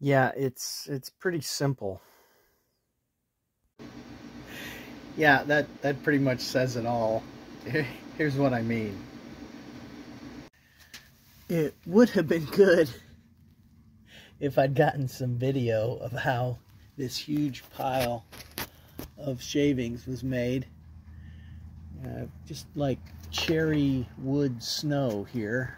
Yeah, it's pretty simple. Yeah, that pretty much says it all. Here's what I mean. It would have been good if I'd gotten some video of how this huge pile of shavings was made. Just like cherry wood snow here.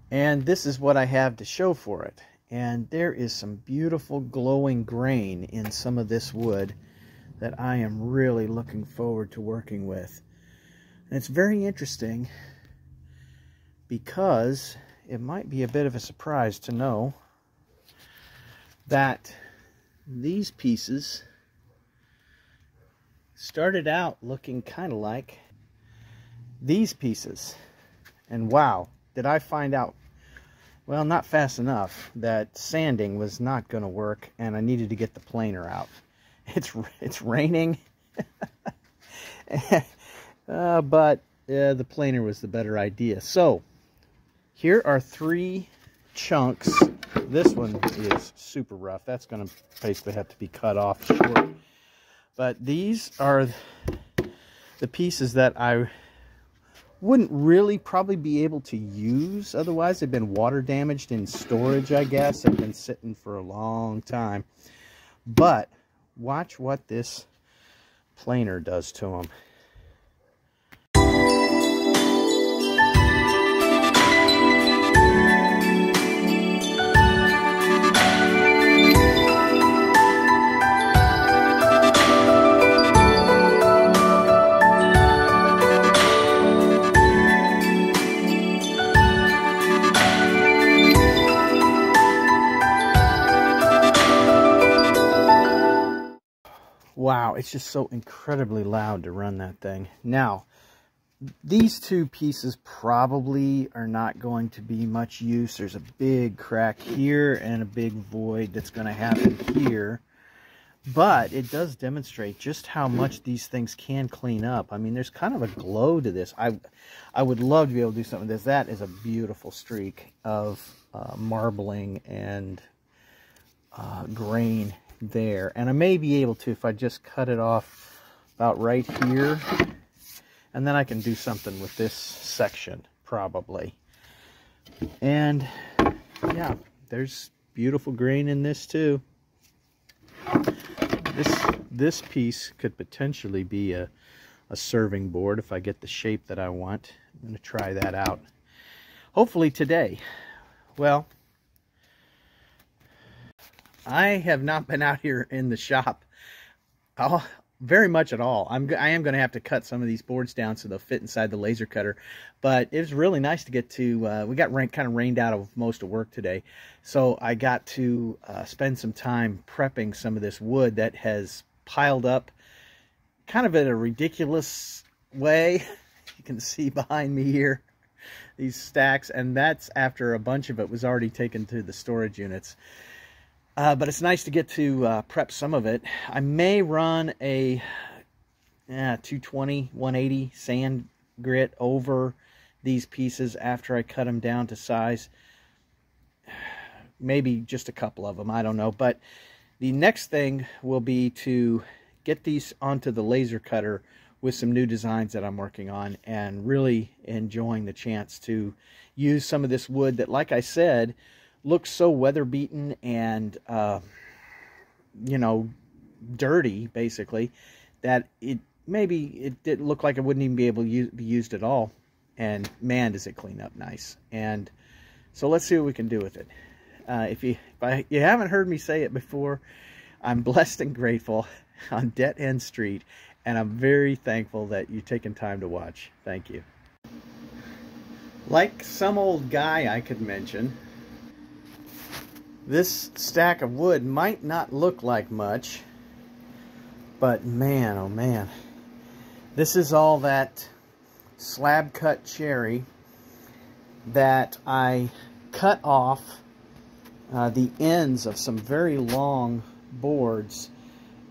And this is what I have to show for it. And there is some beautiful glowing grain in some of this wood that I am really looking forward to working with. And it's very interesting because it might be a bit of a surprise to know that these pieces started out looking kind of like these pieces. And wow, did I find out, well, not fast enough, that sanding was not going to work and I needed to get the planer out. It's raining, but the planer was the better idea. So here are 3 chunks. This one is super rough. That's going to basically have to be cut off short. But these are the pieces that I wouldn't really probably be able to use otherwise. They've been water damaged in storage, I guess. They've been sitting for a long time. But watch what this planer does to them. Wow, it's just so incredibly loud to run that thing. Now, these 2 pieces probably are not going to be much use. There's a big crack here and a big void that's going to happen here. But it does demonstrate just how much these things can clean up. I mean, there's kind of a glow to this. I would love to be able to do something with this. That is a beautiful streak of marbling and grain there. And I may be able to if I just cut it off about right here. And then I can do something with this section, probably. And yeah, there's beautiful grain in this too. This piece could potentially be a serving board if I get the shape that I want. I'm going to try that out. Hopefully today. Well, I have not been out here in the shop very much at all. I am going to have to cut some of these boards down so they'll fit inside the laser cutter. But it was really nice to get to, we got kind of rained out of most of work today. So I got to spend some time prepping some of this wood that has piled up kind of in a ridiculous way. You can see behind me here, these stacks. And that's after a bunch of it was already taken to the storage units. But it's nice to get to prep some of it. I may run a 220, 180 sand grit over these pieces after I cut them down to size. Maybe just a couple of them, I don't know. But the next thing will be to get these onto the laser cutter with some new designs that I'm working on and really enjoying the chance to use some of this wood that, like I said, looks so weather beaten and you know, dirty basically, that it didn't look like it wouldn't even be able to be used at all. And man, does it clean up nice. And so let's see what we can do with it. If you haven't heard me say it before, I'm blessed and grateful on Dead End Street, and I'm very thankful that you've taken time to watch. Thank you. Like some old guy I could mention, this stack of wood might not look like much, but man, oh man, this is all that slab cut cherry that I cut off the ends of some very long boards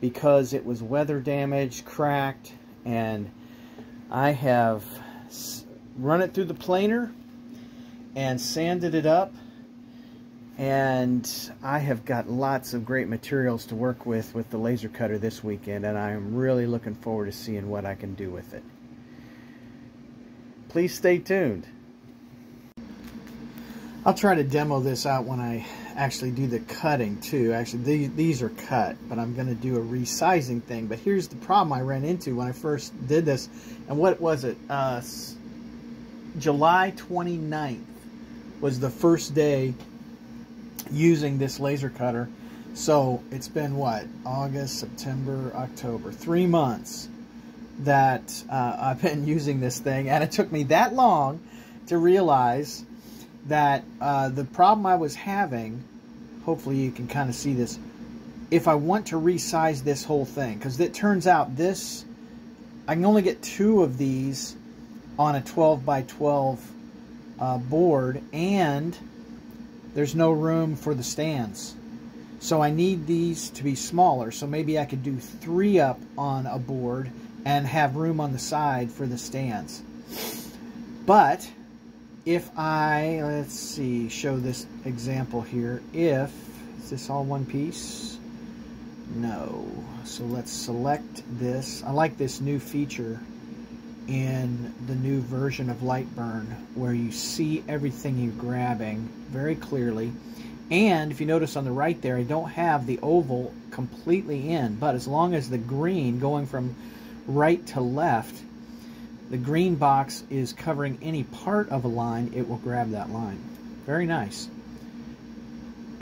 because it was weather damaged, cracked, and I have run it through the planer and sanded it up And I have got lots of great materials to work with the laser cutter this weekend, and I am really looking forward to seeing what I can do with it. Please stay tuned. I'll try to demo this out when I actually do the cutting too. Actually, these are cut, but I'm going to do a resizing thing. But here's the problem I ran into when I first did this. And what was it? July 29th was the first day using this laser cutter. So it's been what? August, September, October. 3 months that I've been using this thing. And it took me that long to realize that the problem I was having, hopefully you can kind of see this, if I want to resize this whole thing, because it turns out this, I can only get 2 of these on a 12 by 12 board, and there's no room for the stands. So I need these to be smaller, so maybe I could do 3 up on a board and have room on the side for the stands. But if I, let's see, show this example here. Is this all one piece? No. So let's select this. I like this new feature in the new version of Lightburn where you see everything you're grabbing very clearly. And if you notice on the right there, I don't have the oval completely in, but as long as the green going from right to left, the green box is covering any part of a line, it will grab that line. Very nice.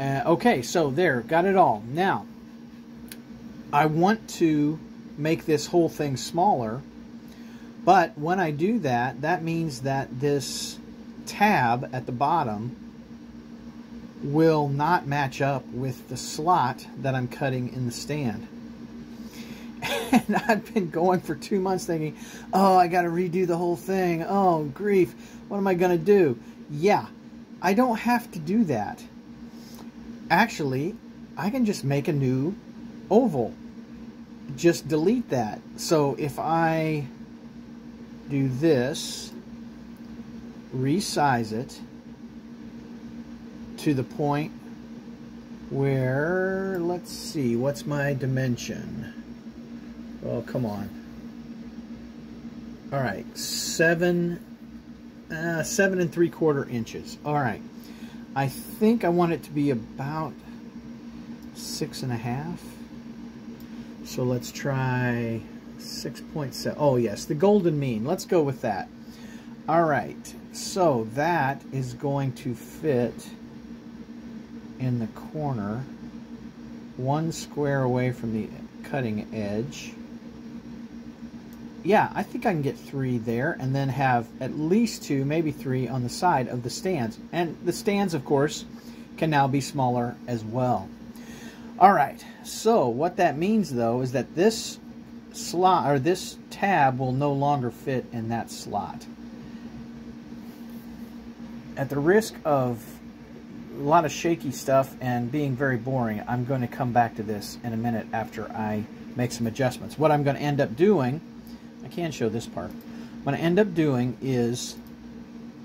Okay, so there, got it all. Now, I want to make this whole thing smaller, but when I do that, that means that this tab at the bottom will not match up with the slot that I'm cutting in the stand. And I've been going for 2 months thinking, oh, I got to redo the whole thing. Oh, grief. What am I going to do? Yeah, I don't have to do that. Actually, I can just make a new oval. Just delete that. So if I do this, resize it to the point where, let's see, what's my dimension? Oh, come on. All right, 7 3/4 inches. All right, I think I want it to be about 6.5. So let's try 6.7. Oh yes, the golden mean. Let's go with that. All right, so that is going to fit in the corner, 1 square away from the cutting edge. Yeah, I think I can get 3 there, and then have at least 2, maybe 3 on the side of the stands. And the stands, of course, can now be smaller as well. All right, so what that means, though, is that this slot, or this tab, will no longer fit in that slot. At the risk of a lot of shaky stuff and being very boring, I'm going to come back to this in a minute after I make some adjustments. What I'm going to end up doing, I can show this part. What I end up doing is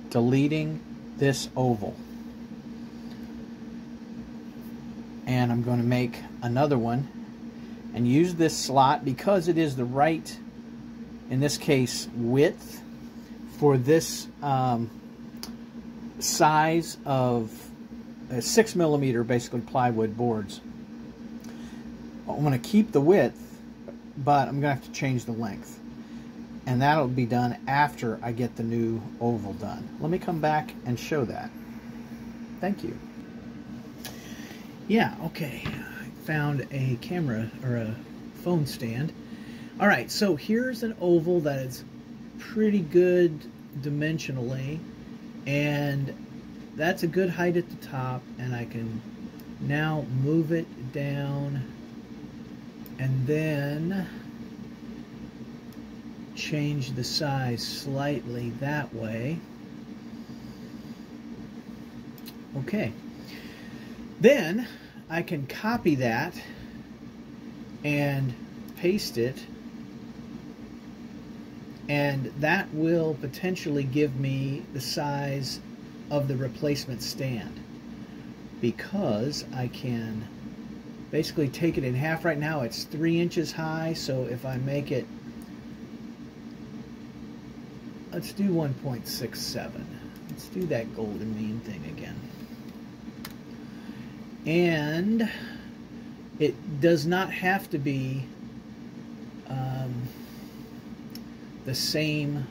deleting this oval. And I'm going to make another one and use this slot because it is the right, in this case, width for this size of 6mm basically plywood boards. I'm going to keep the width, but I'm going to have to change the length. And that'll be done after I get the new oval done. Let me come back and show that. Thank you. Yeah, okay. I found a camera or a phone stand. All right, so here's an oval that is pretty good dimensionally, and that's a good height at the top, and I can now move it down and then change the size slightly that way. Okay. Then I can copy that and paste it, and that will potentially give me the size of the replacement stand. because I can basically take it in half. Right now it's 3 inches high, so if I make it, let's do 1.67. Let's do that golden mean thing again. And it does not have to be the same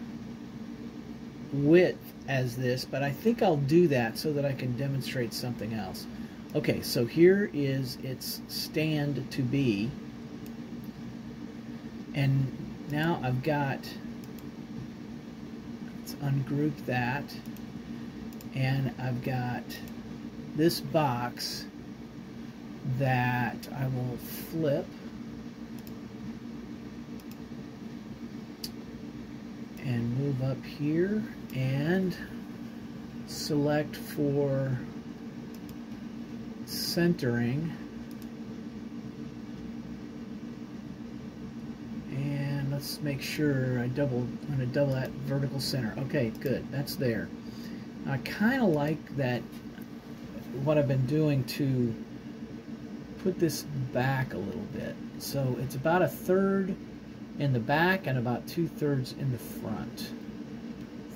width as this, but I think I'll do that so that I can demonstrate something else. Okay, so here is its stand to be, and now I've got, let's ungroup that, and I've got this box that I will flip and move up here and select for centering, and let's make sure I'm going to double that vertical center. Okay, good, that's there. I kind of like that, what I've been doing to put this back a little bit. So it's about 1/3 in the back and about 2/3 in the front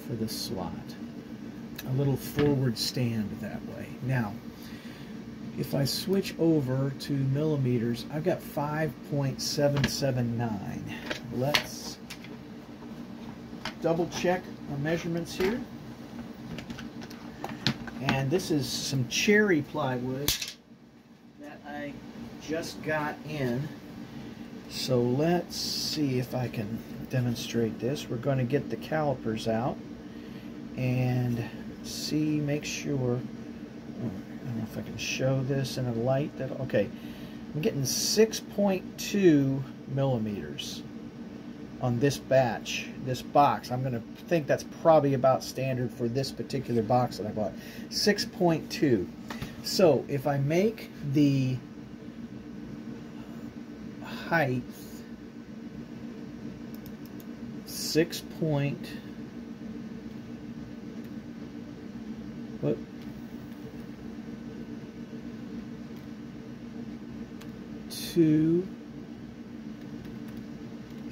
for the slot. A little forward stand that way. Now, if I switch over to millimeters, I've got 5.779. Let's double check our measurements here. And this is some cherry plywood that I just got in. So let's see if I can demonstrate this. We're going to get the calipers out and see, make sure, I don't know if I can show this in a light. Okay, I'm getting 6.2 millimeters on this batch, this box. I'm going to think that's probably about standard for this particular box that I bought. 6.2. So if I make the height 6.2, to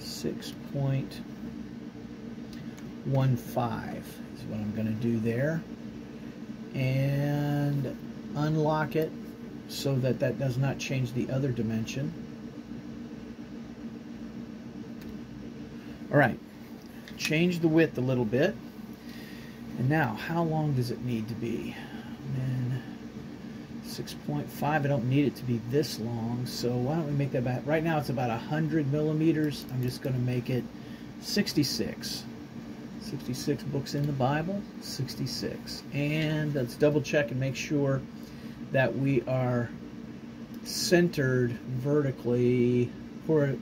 6.15 is what I'm going to do there, and unlock it so that that does not change the other dimension. Alright, change the width a little bit, and now how long does it need to be? And 6.5, I don't need it to be this long, so why don't we make that about, right now it's about 100 millimeters. I'm just going to make it 66. 66 books in the Bible, 66. And let's double check and make sure that we are centered vertically for,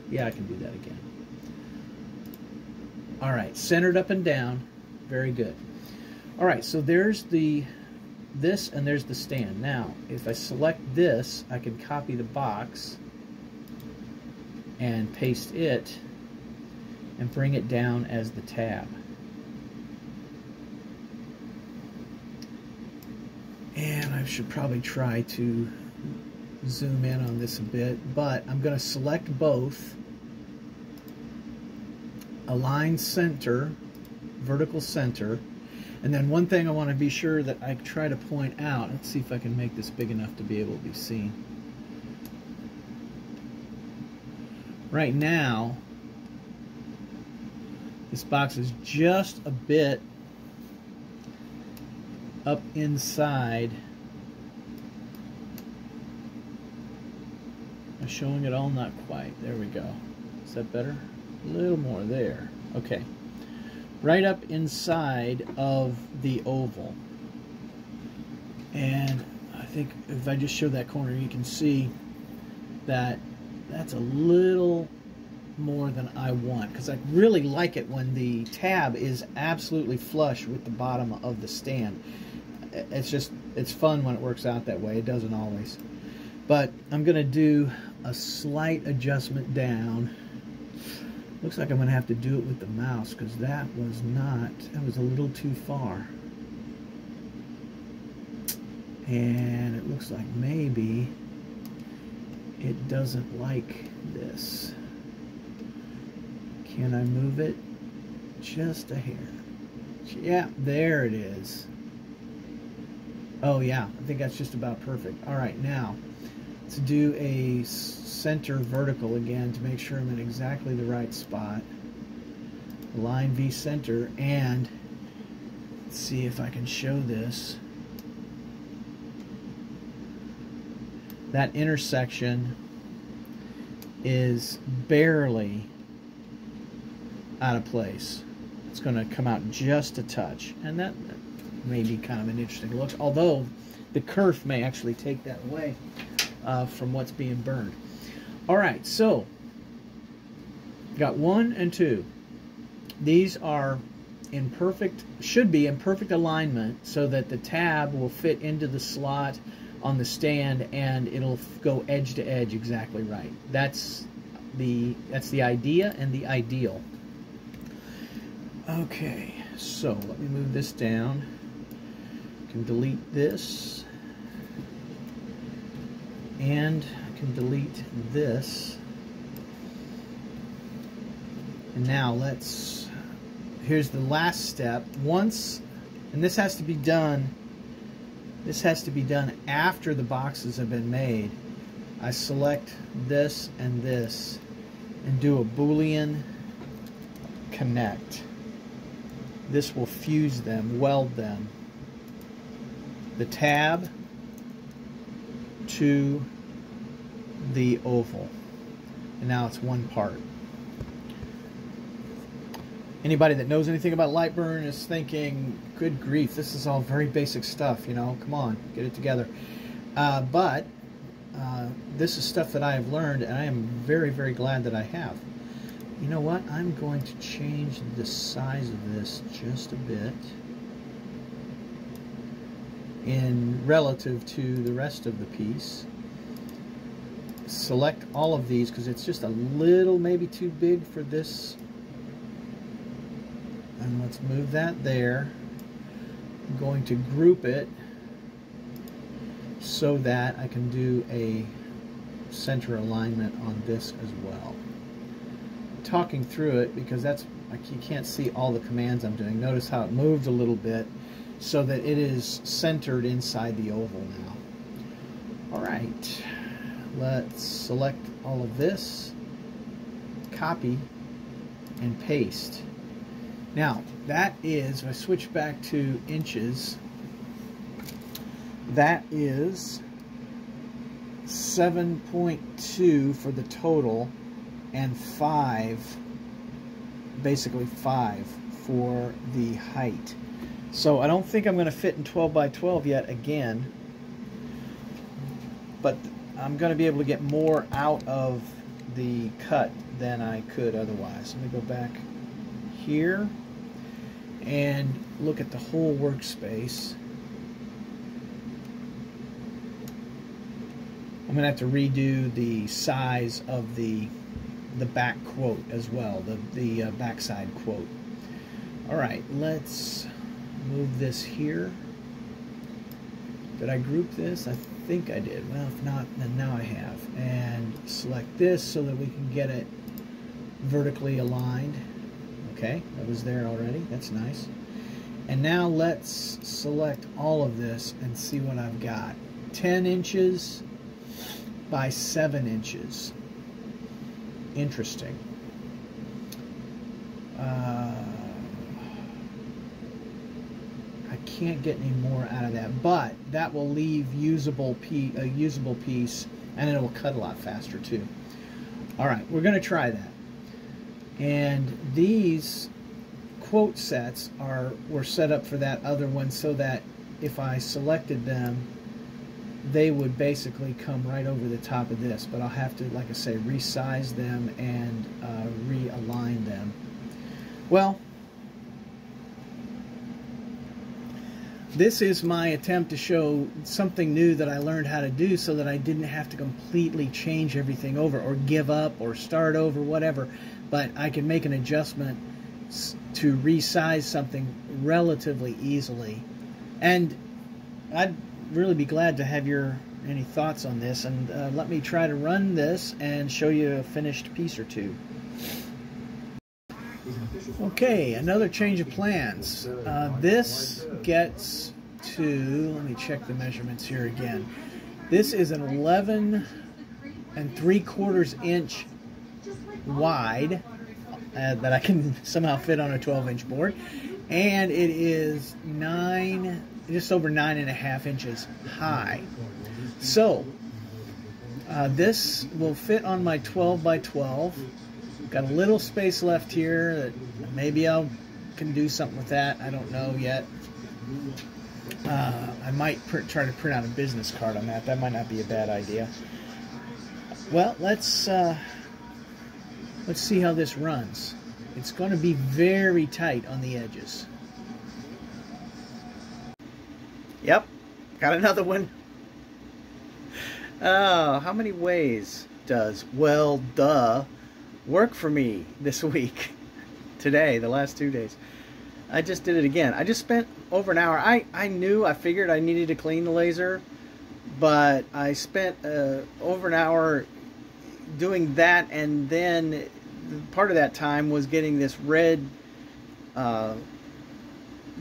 yeah, I can do that again. All right, centered up and down, very good. All right, so there's this and there's the stand. Now, if I select this, I can copy the box and paste it and bring it down as the tab. And I should probably try to zoom in on this a bit, but I'm going to select both, align center, vertical center, and then one thing I want to be sure that I try to point out, let's see if I can make this big enough to be able to be seen. Right now, this box is just a bit up inside. Am I showing it all? Not quite. There we go. Is that better? A little more there. Okay. Right up inside of the oval. And I think if I just show that corner, you can see that that's a little more than I want, because I really like it when the tab is absolutely flush with the bottom of the stand. It's fun when it works out that way. It doesn't always. But I'm going to do a slight adjustment down. Looks like I'm going to have to do it with the mouse, because that was a little too far. And it looks like maybe it doesn't like this. Can I move it just a hair? Yeah, there it is. Oh yeah, I think that's just about perfect. All right, now let's do a center vertical again to make sure I'm in exactly the right spot. Align V center, and let's see if I can show this. That intersection is barely out of place. It's going to come out just a touch, and that may be kind of an interesting look, although the kerf may actually take that away from what's being burned. All right, so got 1 and 2. These are in perfect, should be in perfect alignment so that the tab will fit into the slot on the stand and it'll go edge to edge exactly right. That's the idea and the ideal. Okay, so let me move this down. I can delete this, and I can delete this. And now here's the last step. Once, and this has to be done after the boxes have been made. I select this and this and do a Boolean connect. This will fuse them, weld them. The tab to the oval. And now it's one part. Anybody that knows anything about light burn is thinking, good grief, this is all very basic stuff, you know, come on, get it together. But this is stuff that I have learned, and I am very, very glad that I have. You know what? I'm going to change the size of this just a bit in relative to the rest of the piece. Select all of these because it's just a little maybe too big for this. And let's move that there. I'm going to group it so that I can do a center alignment on this as well. Talking through it because you can't see all the commands I'm doing. Notice how it moved a little bit so that it is centered inside the oval now. All right, let's select all of this, copy, and paste. Now that is, if I switch back to inches, that is 7.2 for the total, and 5, basically 5 for the height. So I don't think I'm going to fit in 12 by 12 yet again, but I'm going to be able to get more out of the cut than I could otherwise. Let me go back here and look at the whole workspace. I'm going to have to redo the size of the back quote as well, the backside quote. All right, let's move this here. Did I group this? I think I did. Well, if not, then now I have. And select this so that we can get it vertically aligned. Okay, that was there already. That's nice. And now let's select all of this and see what I've got. 10 inches by 7 inches. Interesting. I can't get any more out of that, but that will leave a usable piece, and it will cut a lot faster too. All right, we're going to try that. And these quote sets were set up for that other one so that if I selected them, they would basically come right over the top of this, but I'll have to, like I say, resize them and realign them. Well, this is my attempt to show something new that I learned how to do so that I didn't have to completely change everything over or give up or start over, whatever, but I can make an adjustment to resize something relatively easily. And really be glad to have any thoughts on this, and let me try to run this and show you a finished piece or two. Okay, another change of plans. This gets to, let me check the measurements here again. This is an 11 3/4 inch wide that I can somehow fit on a 12-inch board, and it is just over 9.5 inches high. So this will fit on my 12 by 12. Got a little space left here that maybe can do something with that. I don't know yet. I might try to print out a business card on that. That might not be a bad idea. Well, let's see how this runs. It's going to be very tight on the edges. Yep, got another one. Oh, how many ways does well duh work for me this week? Today, the last 2 days. I just did it again. I just spent over an hour. I figured I needed to clean the laser, but I spent over an hour doing that, and then part of that time was getting this red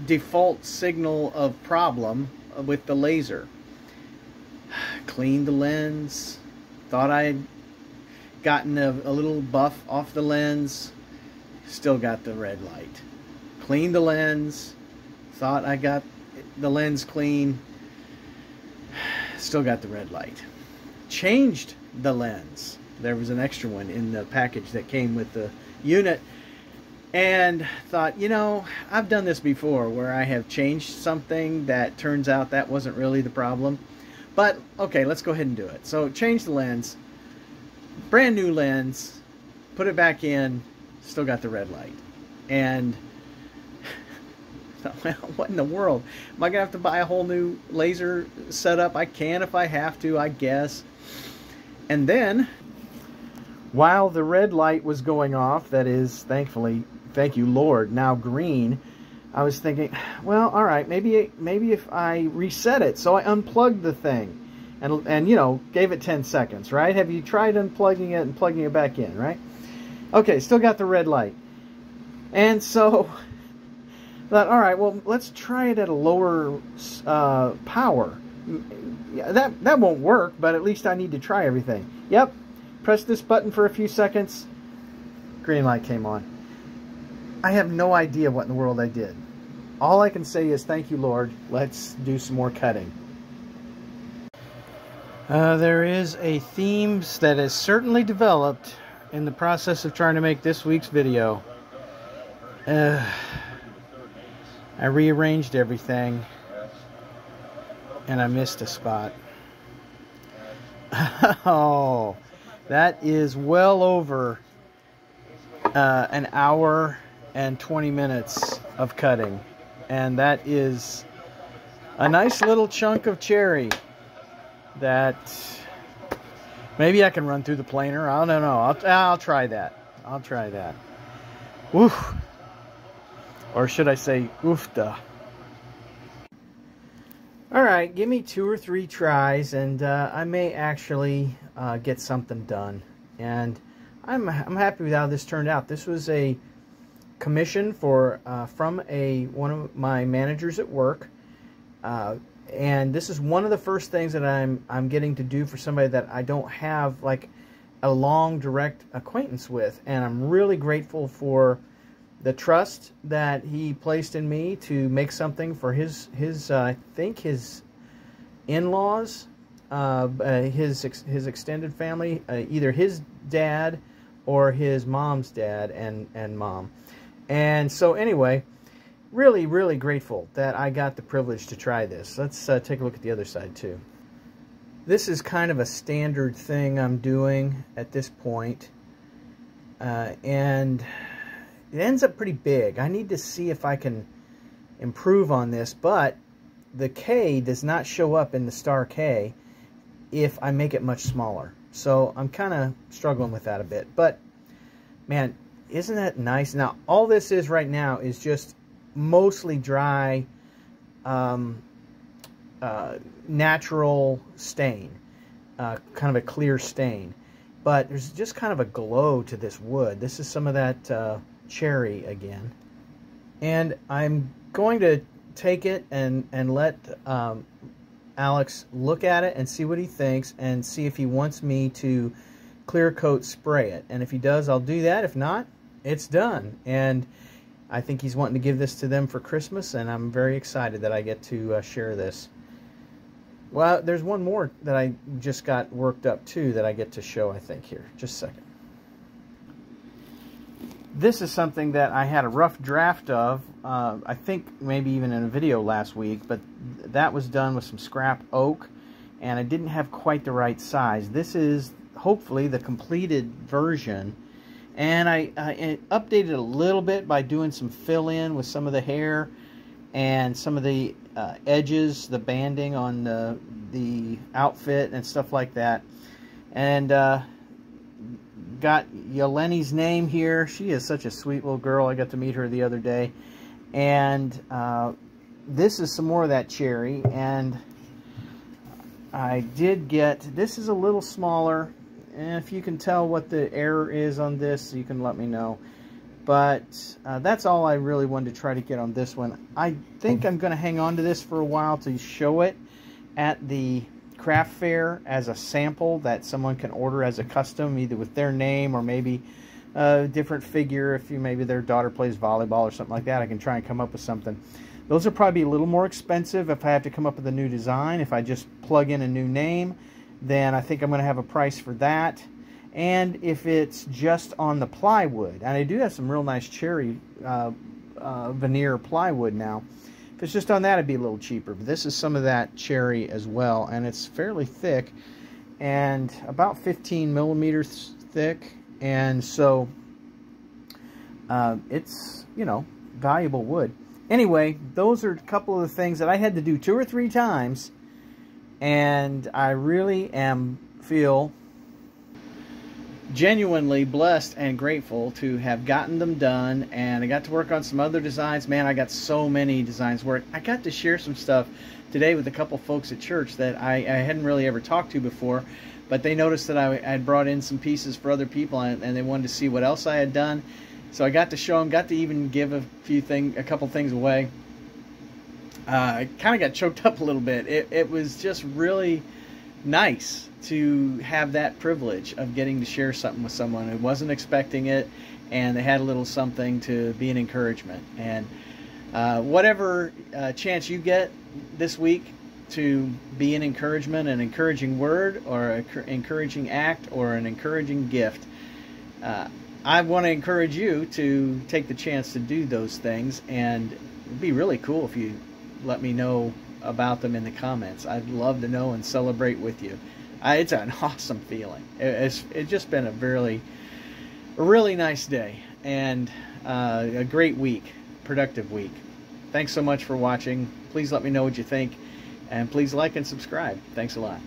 default signal of problem with the laser. Cleaned the lens, thought I had gotten a little buff off the lens, still got the red light. Cleaned the lens, thought I got the lens clean, still got the red light. Changed the lens. There was an extra one in the package that came with the unit, and thought, you know, I've done this before where I have changed something that turns out that wasn't really the problem. But okay, let's go ahead and do it. So change the lens, brand new lens, put it back in, still got the red light. And well, what in the world? Am I gonna have to buy a whole new laser setup? I can if I have to, I guess. And then, while the red light was going off, that is, thankfully, thank you Lord, now green, I was thinking, well, all right, maybe if I reset it. So I unplugged the thing and you know, gave it 10 seconds, right? Have you tried unplugging it and plugging it back in, right? Okay, still got the red light. And so I thought, all right, well, let's try it at a lower power. Yeah, that won't work, but at least I need to try everything. Yep, press this button for a few seconds, green light came on. I have no idea what in the world I did. All I can say is thank you, Lord. Let's do some more cutting. There is a theme that is certainly developed in the process of trying to make this week's video. I rearranged everything and I missed a spot. Oh, that is well over an hour and 20 minutes of cutting, and that is a nice little chunk of cherry that maybe I can run through the planer. I don't know. I'll try that. I'll try that. Oof. Or should I say oofda. Alright, give me 2 or 3 tries and I may actually get something done. And I'm happy with how this turned out. This was a commission from one of my managers at work. And this is one of the first things that I'm getting to do for somebody that I don't have like a long direct acquaintance with. And I'm really grateful for the trust that he placed in me to make something for his I think his in-laws, his extended family, either his dad or his mom's dad and mom. And so anyway, really, really grateful that I got the privilege to try this. Let's take a look at the other side too. This is kind of a standard thing I'm doing at this point, and it ends up pretty big. I need to see if I can improve on this, but the K does not show up in the star K if I make it much smaller. So I'm kind of struggling with that a bit. But, man, isn't that nice? Now, all this is right now is just mostly dry natural stain, kind of a clear stain. But there's just kind of a glow to this wood. This is some of that cherry again. And I'm going to take it and let Alex look at it and see what he thinks and see if he wants me to clear coat spray it. And if he does, I'll do that. If not, it's done. And I think he's wanting to give this to them for Christmas, and I'm very excited that I get to share this. Well, there's one more that I just got worked up too that I get to show, I think, here. Just a second. This is something that I had a rough draft of, I think maybe even in a video last week, but that was done with some scrap oak, and I didn't have quite the right size. This is hopefully the completed version, and I updated a little bit by doing some fill-in with some of the hair and some of the edges, the banding on the outfit and stuff like that. And got Yeleni's name here. She is such a sweet little girl. I got to meet her the other day. And this is some more of that cherry. And I did get, this is a little smaller. And if you can tell what the error is on this, you can let me know. But that's all I really wanted to try to get on this one. I think I'm going to hang on to this for a while to show it at the craft fair as a sample that someone can order as a custom, either with their name or maybe a different figure. If maybe their daughter plays volleyball or something like that, I can try and come up with something. Those will probably be a little more expensive if I have to come up with a new design. If I just plug in a new name, then I think I'm going to have a price for that. And if it's just on the plywood, and I do have some real nice cherry veneer plywood now. If it's just on that, it'd be a little cheaper. But this is some of that cherry as well, and it's fairly thick, and about 15 millimeters thick, and so it's, you know, valuable wood. Anyway, those are a couple of the things that I had to do 2 or 3 times, and I really feel genuinely blessed and grateful to have gotten them done. And I got to work on some other designs. Man, I got so many designs worked. I got to share some stuff today with a couple folks at church that I hadn't really ever talked to before, but they noticed that I had brought in some pieces for other people, and they wanted to see what else I had done. So I got to show them, got to even give a couple things away. I kind of got choked up a little bit. It was just really nice to have that privilege of getting to share something with someone who wasn't expecting it, and they had a little something to be an encouragement. And whatever chance you get this week to be an encouragement, an encouraging word, or an encouraging act, or an encouraging gift, I want to encourage you to take the chance to do those things. And it'd be really cool if you let me know about them in the comments. I'd love to know and celebrate with you. It's an awesome feeling. It's just been a really nice day, and a great week, productive week. Thanks so much for watching. Please let me know what you think, and please like and subscribe. Thanks a lot.